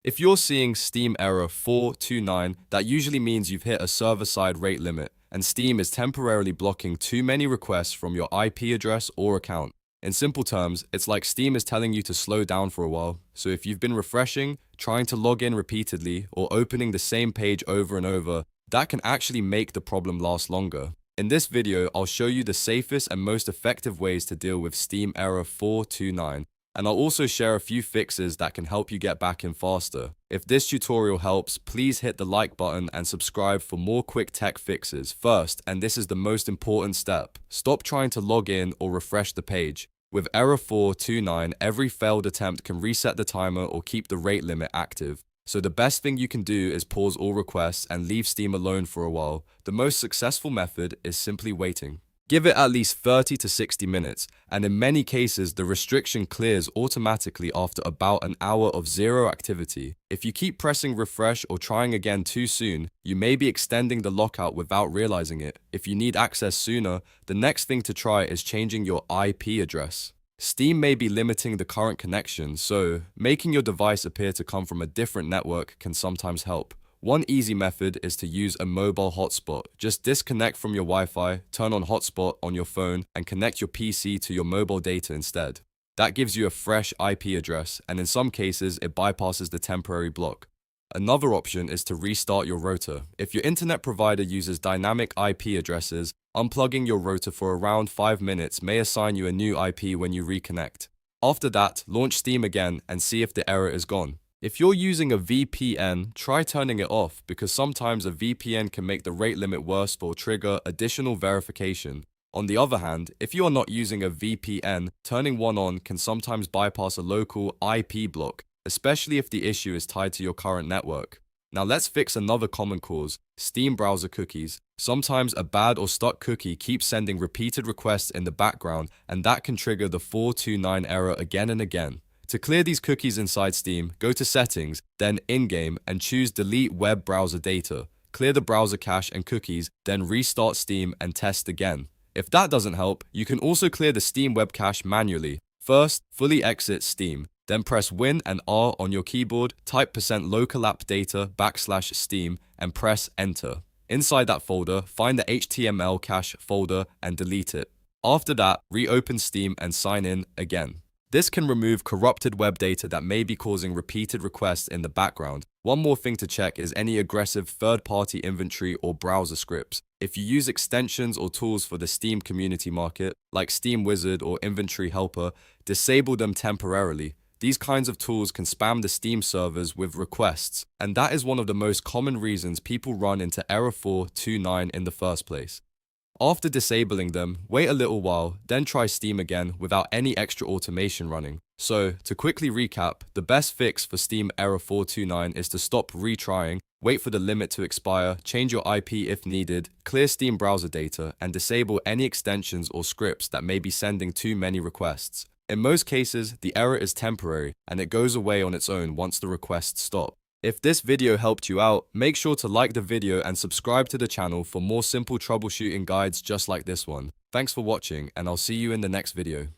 If you're seeing Steam error 429, that usually means you've hit a server-side rate limit, and Steam is temporarily blocking too many requests from your IP address or account. In simple terms, it's like Steam is telling you to slow down for a while. So if you've been refreshing, trying to log in repeatedly, or opening the same page over and over, that can actually make the problem last longer. In this video, I'll show you the safest and most effective ways to deal with Steam error 429. And I'll also share a few fixes that can help you get back in faster. If this tutorial helps, please hit the like button and subscribe for more quick tech fixes. First, and this is the most important step, stop trying to log in or refresh the page. With error 429, every failed attempt can reset the timer or keep the rate limit active. So the best thing you can do is pause all requests and leave Steam alone for a while. The most successful method is simply waiting. Give it at least 30 to 60 minutes, and in many cases, the restriction clears automatically after about an hour of zero activity. If you keep pressing refresh or trying again too soon, you may be extending the lockout without realizing it. If you need access sooner, the next thing to try is changing your IP address. Steam may be limiting the current connection, so making your device appear to come from a different network can sometimes help. One easy method is to use a mobile hotspot. Just disconnect from your Wi-Fi, turn on hotspot on your phone, and connect your PC to your mobile data instead. That gives you a fresh IP address, and in some cases, it bypasses the temporary block. Another option is to restart your router. If your internet provider uses dynamic IP addresses, unplugging your router for around 5 minutes may assign you a new IP when you reconnect. After that, launch Steam again and see if the error is gone. If you're using a VPN, try turning it off because sometimes a VPN can make the rate limit worse or trigger additional verification. On the other hand, if you are not using a VPN, turning one on can sometimes bypass a local IP block, especially if the issue is tied to your current network. Now let's fix another common cause, Steam browser cookies. Sometimes a bad or stuck cookie keeps sending repeated requests in the background, and that can trigger the 429 error again and again. To clear these cookies inside Steam, go to Settings, then In-Game, and choose Delete Web Browser Data. Clear the browser cache and cookies, then restart Steam and test again. If that doesn't help, you can also clear the Steam web cache manually. First, fully exit Steam. Then press Win and R on your keyboard, type %localappdata\steam, and press Enter. Inside that folder, find the HTML cache folder and delete it. After that, reopen Steam and sign in again. This can remove corrupted web data that may be causing repeated requests in the background. One more thing to check is any aggressive third-party inventory or browser scripts. If you use extensions or tools for the Steam community market, like Steam Wizard or Inventory Helper, disable them temporarily. These kinds of tools can spam the Steam servers with requests, and that is one of the most common reasons people run into error 429 in the first place. After disabling them, wait a little while, then try Steam again without any extra automation running. So, to quickly recap, the best fix for Steam error 429 is to stop retrying, wait for the limit to expire, change your IP if needed, clear Steam browser data, and disable any extensions or scripts that may be sending too many requests. In most cases, the error is temporary, and it goes away on its own once the requests stop. If this video helped you out, make sure to like the video and subscribe to the channel for more simple troubleshooting guides just like this one. Thanks for watching, and I'll see you in the next video.